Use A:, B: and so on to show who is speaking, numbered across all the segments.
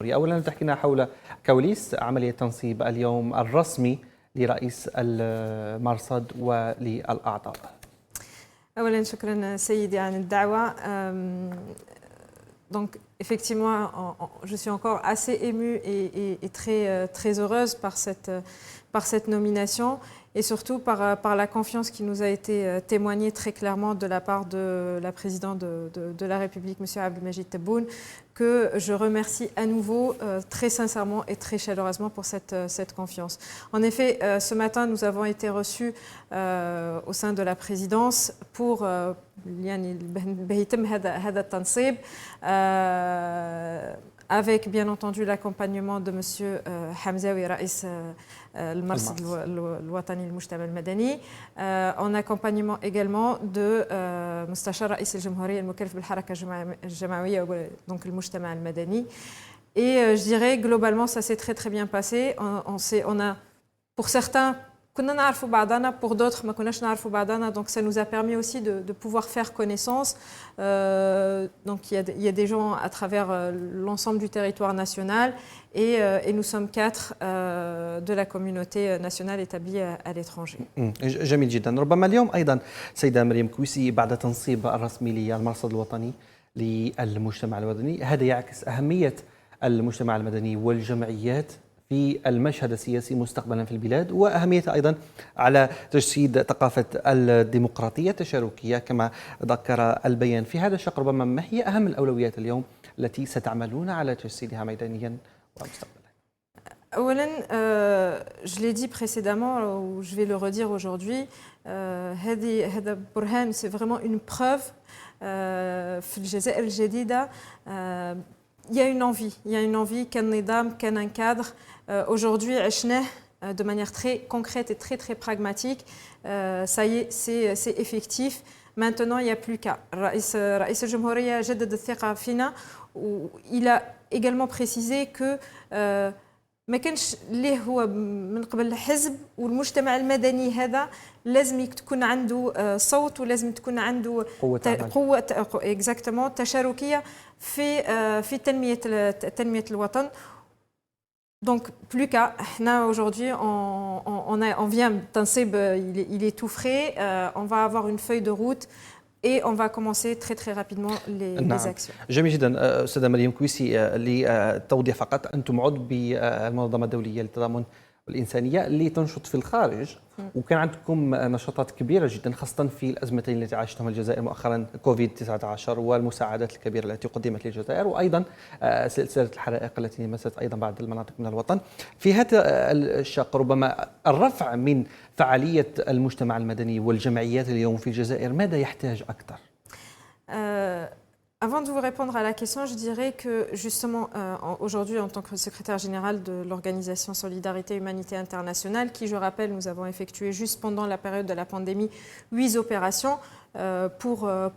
A: أولا تحكينا حول كواليس عملية تنصيب اليوم الرسمي لرئيس المرصد وللأعضاء.
B: أولا شكرا سيدي عن الدعوة. Donc effectivement, je suis encore assez émue et très heureuse par cette nomination et surtout par la confiance qui nous a été témoignée très clairement de la part de la présidente de la République, M. Abdelmajid Tebboune, que je remercie à nouveau très sincèrement et très chaleureusement pour cette confiance. En effet, ce matin, nous avons été reçus au sein de la présidence pour avec bien entendu l'accompagnement de M. Hamzaoui, Raïs المرصد الوطني للمجتمع المدني, en accompagnement également de مستشار رئيس الجمهورية المكلف بالحركة الجماعية, donc le المجتمع المدني. Et je dirais globalement ça s'est très bien passé. On a pour certains كنا نعرفوا بعضنا, pour d'autres ما كناش نعرفوا بعضنا, donc ça nous a permis aussi de pouvoir faire connaissance. Donc il y a des gens à travers l'ensemble du territoire national et nous sommes 4 de la communauté nationale établie à l'étranger.
A: جميل جدا. ربما اليوم أيضا سيدة مريم كويسي بعد تنصيب الرسمي للمرصد الوطني للمجتمع المدني, هذا يعكس أهمية المجتمع المدني والجمعيات في المشهد السياسي مستقبلا في البلاد, وأهميتها أيضا على تجسيد ثقافة الديمقراطية التشاركية كما ذكر البيان. في هذا الشق ربما ما هي أهم الأولويات اليوم التي ستعملون على تجسيدها ميدانيا ومستقبلا؟
B: أولا, je l'ai dit précédemment, ou je vais le redire aujourd'hui, هذا برهان, c'est vraiment une preuve في الجزائر الجديدة. Il y a une envie qu'un nidam, qu'un cadre. Aujourd'hui, عشناه de manière très concrète et très pragmatique. Ça y est, c'est effectif. Maintenant, il n'y a plus qu'à. رئيس الجمهورية جدد الثقة فينا. Il a également précisé que ما كانش ليه هو من قبل الحزب, والمجتمع المدني هذا لازم تكون عنده صوت, ولازم تكون عنده قوة exactement تشاركية في تنمية الوطن. Donc plus qu'à, aujourd'hui on vient تنصيب, il est tout frais, on va avoir une feuille de route et on va commencer très rapidement les actions.
A: جميل جدا. أستاذة مريم كويسي, لتوضيح فقط, أنتم عضو بالمنظمة الدولية للتضامن والإنسانية اللي تنشط في الخارج, وكان عندكم نشاطات كبيرة جدا خاصة في الأزمتين التي عاشتها الجزائر مؤخرا, كوفيد-19 والمساعدات الكبيرة التي قدمت للجزائر, وأيضا سلسلة الحرائق التي لمست أيضا بعض المناطق من الوطن. في هذا الشق ربما الرفع من فعالية المجتمع المدني والجمعيات اليوم في الجزائر ماذا يحتاج أكثر؟
B: Avant de vous répondre à la question, je dirais que justement, aujourd'hui, en tant que secrétaire général de l'organisation Solidarité Humanité Internationale, qui, je rappelle, nous avons effectué juste pendant la période de la pandémie 8 opérations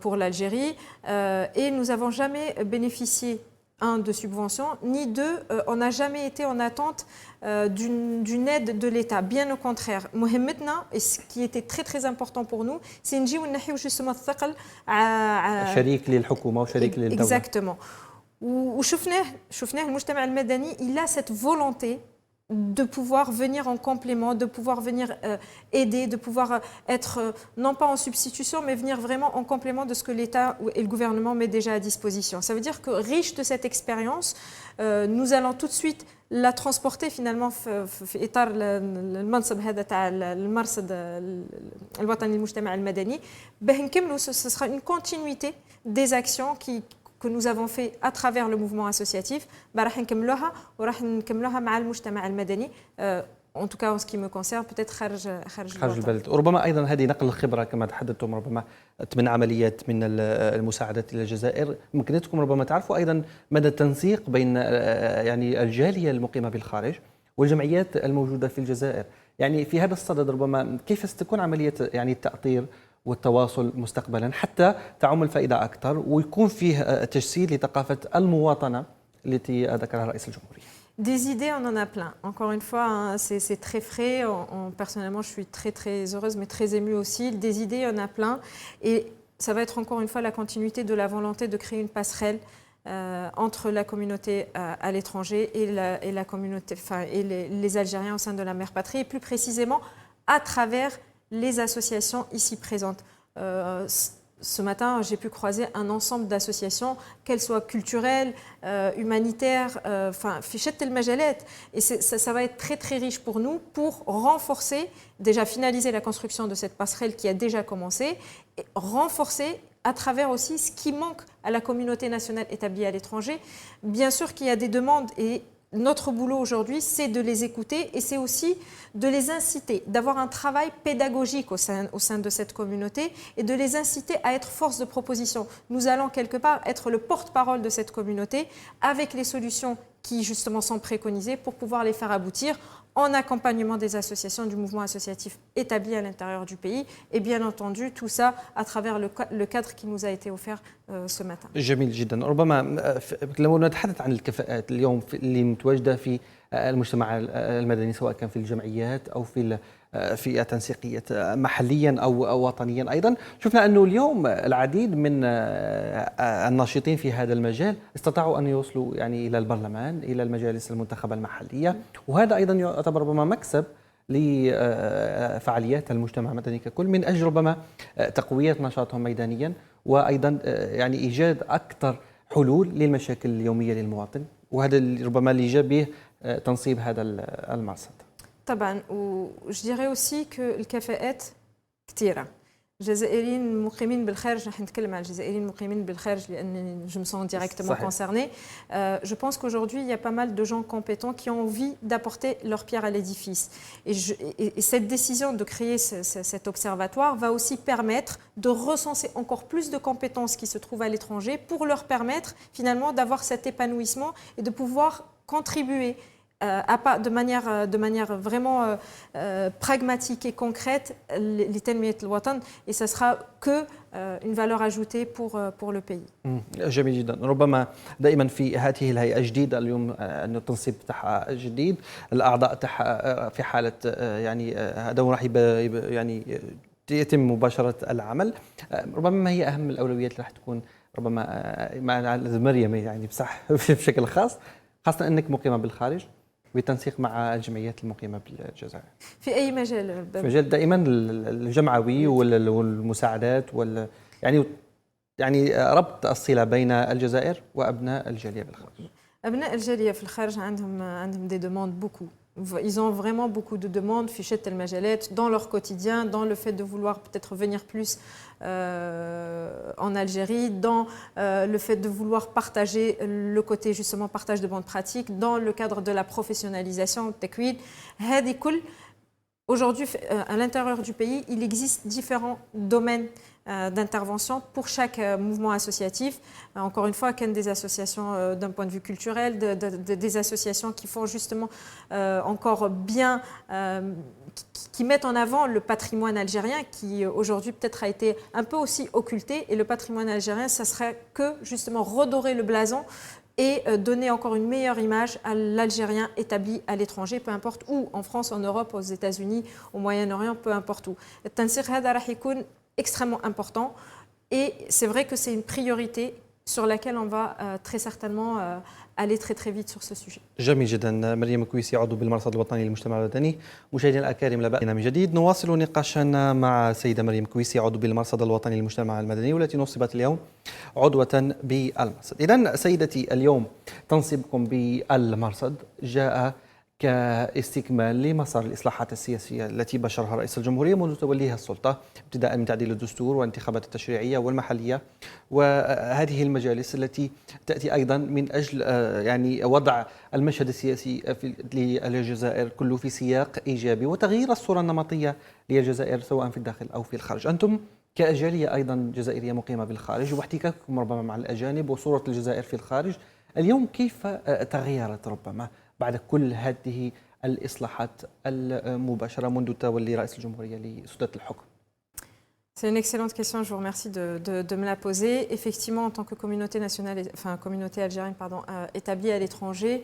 B: pour l'Algérie, et nous n'avons jamais bénéficié de subventions, ni on n'a jamais été en attente d'une aide de l'État. Bien au contraire, maintenant, et ce qui était très important pour nous, c'est نجيو نحيو justement الثقل
A: شريك للحكومة وشريك للدولة.
B: Exactement. وشفناه المجتمع المدني, il a cette volonté de pouvoir venir en complément, de pouvoir venir aider, de pouvoir être non pas en substitution, mais venir vraiment en complément de ce que l'État et le gouvernement mettent déjà à disposition. Ça veut dire que riche de cette expérience, nous allons tout de suite la transporter finalement في إطار المنصب هذا تاع المرصد الوطني للمجتمع المدني, باه نكملوا. Ce sera une continuité des actions que nous avons fait à travers le mouvement associatif, راح نكملوها وراح نكملوها مع المجتمع المدني, en tout cas en ce qui me concerne, peut-être خارج
A: البلد. وربما أيضا هذه نقل الخبرة كما تحدثتم, ربما 8 عمليات من المساعدات إلى الجزائر. يمكنكم ربما تعرفوا أيضا مدى التنسيق بين يعني الجالية المقيمة بالخارج والجمعيات الموجودة في الجزائر. يعني في هذا الصدد ربما كيف ستكون عملية يعني التأطير والتواصل مستقبلا حتى تعم الفائدة أكثر ويكون فيه تجسيد لثقافة المواطنة التي ذكرها رئيس الجمهورية؟
B: Des idées, on en a plein. Encore une fois, hein, c'est très frais. Personnellement, je suis très heureuse, mais très émue aussi. Des idées, on en a plein. Et ça va être encore une fois la continuité de la volonté de créer une passerelle entre la communauté à l'étranger et la communauté, et les Algériens au sein de la mère patrie, et plus précisément à travers les associations ici présentes. Ce matin, j'ai pu croiser un ensemble d'associations, qu'elles soient culturelles, humanitaires, fichette tel majalet. Et ça va être très très riche pour nous pour renforcer, déjà finaliser la construction de cette passerelle qui a déjà commencé, et renforcer à travers aussi ce qui manque à la communauté nationale établie à l'étranger. Bien sûr qu'il y a des demandes et notre boulot aujourd'hui, c'est de les écouter et c'est aussi de les inciter, d'avoir un travail pédagogique au sein de cette communauté et de les inciter à être force de proposition. Nous allons quelque part être le porte-parole de cette communauté avec les solutions qui justement sont préconisées pour pouvoir les faire aboutir en accompagnement des associations du mouvement associatif établi à l'intérieur du pays et bien entendu tout ça à travers le cadre qui nous a été offert ce matin.
A: جميل جدا. ربما لو نتحدث عن الكفاءات اليوم اللي متواجده في المجتمع المدني سواء كان في الجمعيات او في تنسيقيه محليا او وطنيا ايضا، شفنا انه اليوم العديد من الناشطين في هذا المجال استطاعوا ان يوصلوا يعني الى البرلمان، الى المجالس المنتخبه المحليه، وهذا ايضا يعتبر ربما مكسب لفعاليات المجتمع المدني ككل من اجل ربما تقويه نشاطهم ميدانيا وايضا يعني ايجاد اكثر حلول للمشاكل اليوميه للمواطن، وهذا ربما اللي جاء به تنصيب هذا المرصد.
B: طبعا وج dirais aussi que الكفاءات كثيره. الجزائريين المقيمين بالخارج، نحن نتكلم على الجزائريين المقيمين بالخارج لأن je me sens directement concernée. Je pense qu'aujourd'hui, il y a pas mal de gens compétents qui ont envie d'apporter leur pierre à l'édifice. Et cette décision de créer cet observatoire va aussi permettre de recenser encore plus de compétences qui se trouvent à l'étranger pour leur permettre finalement d'avoir cet épanouissement et de pouvoir contribuer de manière vraiment pragmatique et concrète لتنمية الوطن et ça sera que une valeur ajoutée pour le pays.
A: جميل جدا. ربما دائما في هذه الهيئة جديدة اليوم أن التنصيب تاعها جديد، الأعضاء تاعها في حالة يعني هذا راح يعني يتم مباشرة العمل. ربما ما هي أهم الأولويات اللي راح تكون ربما مع مريم يعني بصح بشكل خاص، خاصة أنك مقيمة بالخارج بالتنسيق مع الجمعيات المقيمة بالجزائر؟
B: في أي مجال؟
A: في مجال دائما الجمعوي والمساعدات يعني ربط الصلة بين الجزائر وأبناء الجالية بالخارج.
B: أبناء الجالية في الخارج عندهم des demandes beaucoup. Ils ont vraiment beaucoup de demandes, fichettes el majalet, dans leur quotidien, dans le fait de vouloir peut-être venir plus en Algérie, dans le fait de vouloir partager le côté justement partage de bonnes pratiques, dans le cadre de la professionnalisation, tekwid. Aujourd'hui, à l'intérieur du pays, il existe différents domaines d'intervention pour chaque mouvement associatif. Encore une fois, des associations d'un point de vue culturel, des associations qui font justement encore bien, qui mettent en avant le patrimoine algérien qui aujourd'hui peut-être a été un peu aussi occulté. Et le patrimoine algérien, ça serait que justement redorer le blason et donner encore une meilleure image à l'Algérien établi à l'étranger, peu importe où, en France, en Europe, aux États-Unis, au Moyen-Orient, peu importe où. التنسيق هذا راح يكون extrêmement important et c'est vrai que c'est une priorité sur laquelle on va très certainement aller très très vite sur ce sujet.
A: جميل جدا. مريم كويسي عضو بالمرصد الوطني للمجتمع المدني. مشاهدينا الأكارم لبقينا من جديد نواصل نقاشنا مع السيدة مريم كويسي عضو بالمرصد الوطني للمجتمع المدني والتي نصبت اليوم عضوة بالمرصد. إذن سيدتي اليوم تنصيبكم بالمرصد جاء كاستكمال لمسار الإصلاحات السياسية التي بشرها رئيس الجمهورية منذ توليها السلطة ابتداء من تعديل الدستور والانتخابات التشريعية والمحلية، وهذه المجالس التي تأتي أيضا من أجل يعني وضع المشهد السياسي للجزائر كله في سياق إيجابي وتغيير الصورة النمطية للجزائر سواء في الداخل أو في الخارج. أنتم كأجالية أيضا جزائرية مقيمة بالخارج واحتكاككم ربما مع الأجانب وصورة الجزائر في الخارج، اليوم كيف تغيرت ربما بعد كل هذه الإصلاحات المباشرة منذ تولي رئيس الجمهورية لسدة الحكم؟
B: C'est une excellente question, je vous remercie de me la poser. Effectivement, en tant que communauté nationale, enfin communauté algérienne établie à l'étranger,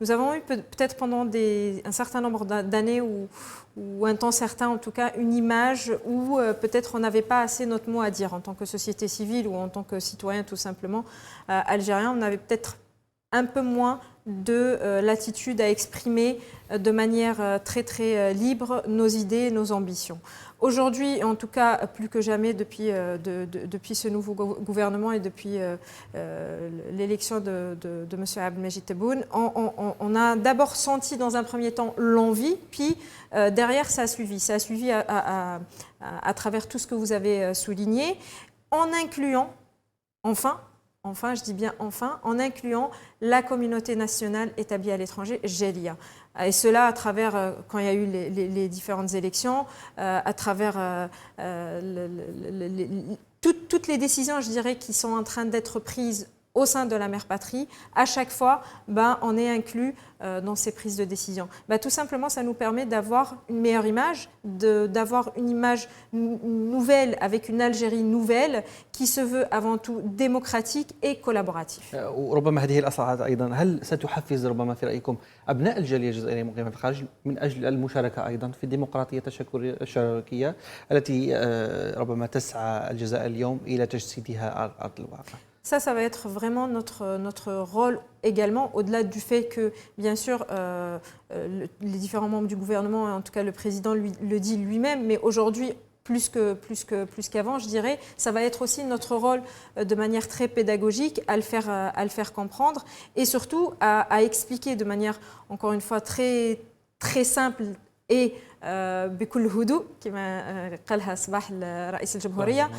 B: Nous avons eu peut-être pendant un certain nombre d'années ou un temps certain en tout cas une image où peut-être on n'avait pas assez notre mot à dire en tant que société civile ou en tant que citoyen tout simplement algérien. On avait peut-être un peu moins de latitude à exprimer de manière très très libre nos idées, nos ambitions. Aujourd'hui, en tout cas, plus que jamais depuis ce nouveau gouvernement et depuis l'élection de M. Abdelmajid Tebboune, on a d'abord senti dans un premier temps l'envie, puis derrière ça a suivi. Ça a suivi à travers tout ce que vous avez souligné, en incluant, enfin, je dis bien enfin, en incluant la communauté nationale établie à l'étranger, Jelia. Et cela à travers, quand il y a eu les différentes élections, à travers toutes les décisions, je dirais, qui sont en train d'être prises au sein de la mère patrie, à chaque fois, on est inclus dans ces prises de décision. Tout simplement, ça nous permet d'avoir une meilleure image, d'avoir une image nouvelle avec une Algérie nouvelle qui se veut avant tout démocratique et collaborative.
A: وربما هذه الإصلاحات أيضا هل ستحفز ربما في رأيكم أبناء الجالية الجزائرية المقيمة في الخارج من أجل المشاركة أيضا في الديمقراطية التشاركية التي ربما تسعى الجزائر اليوم إلى تجسيدها على أرض الواقع؟
B: Ça va être vraiment notre rôle également, au-delà du fait que, bien sûr, les différents membres du gouvernement, en tout cas le président le dit lui-même, mais aujourd'hui, plus qu'avant, je dirais, ça va être aussi notre rôle de manière très pédagogique à le faire comprendre et surtout à expliquer de manière, encore une fois, très, très simple et بكل هدوء كما قالها صباح رئيس الجمهورية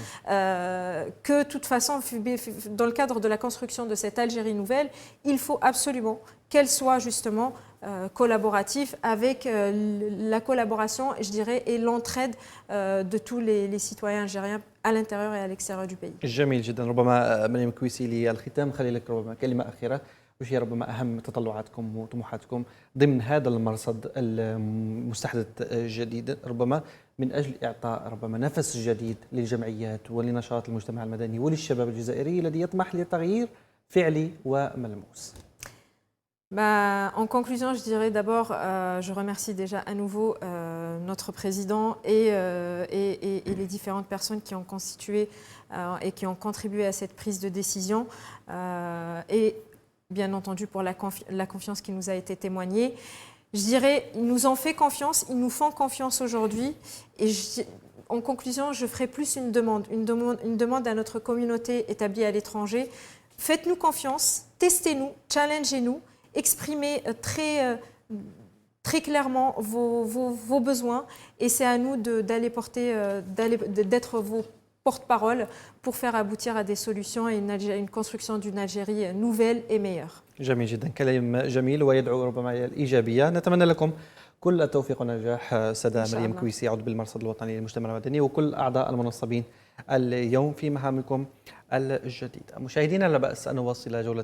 B: que de toute façon dans le cadre de la construction de cette Algérie nouvelle il faut absolument qu'elle soit justement collaborative avec la collaboration je dirais et l'entraide de tous les citoyens algériens à l'intérieur et à l'extérieur du pays.
A: جميل جدا. ربما مريم كويسي للختام خلي لك ربما كلمة أخيرة وش هي ربما أهم تطلعاتكم وطموحاتكم ضمن هذا المرصد المستحدث الجديد ربما من أجل إعطاء ربما نفس جديد للجمعيات ولنشاط المجتمع المدني وللشباب الجزائري الذي يطمح لتغيير فعلي وملموس.
B: En conclusion, je dirais d'abord, je remercie déjà à nouveau notre président et les différentes personnes qui ont constitué et qui ont contribué à cette prise de décision et bien entendu pour la confiance qui nous a été témoignée. Je dirais, ils nous ont fait confiance, ils nous font confiance aujourd'hui et en conclusion, je ferai plus une demande à notre communauté établie à l'étranger. Faites-nous confiance, testez-nous, challengez-nous, exprimez très clairement vos besoins et c'est à nous d'aller porter, d'être vos porte-parole pour faire aboutir à des solutions et une construction d'une Algérie nouvelle et meilleure.
A: جميل جدا كلام جميل ويدعو ربما إلى الإيجابية. نتمنى لكم كل التوفيق والنجاح سادة مريم كويسي عضو بالمرصد الوطني للمجتمع المدني وكل أعضاء المنصبين اليوم في مهامكم الجديدة. مشاهدينا لا بأس أن نواصل جولة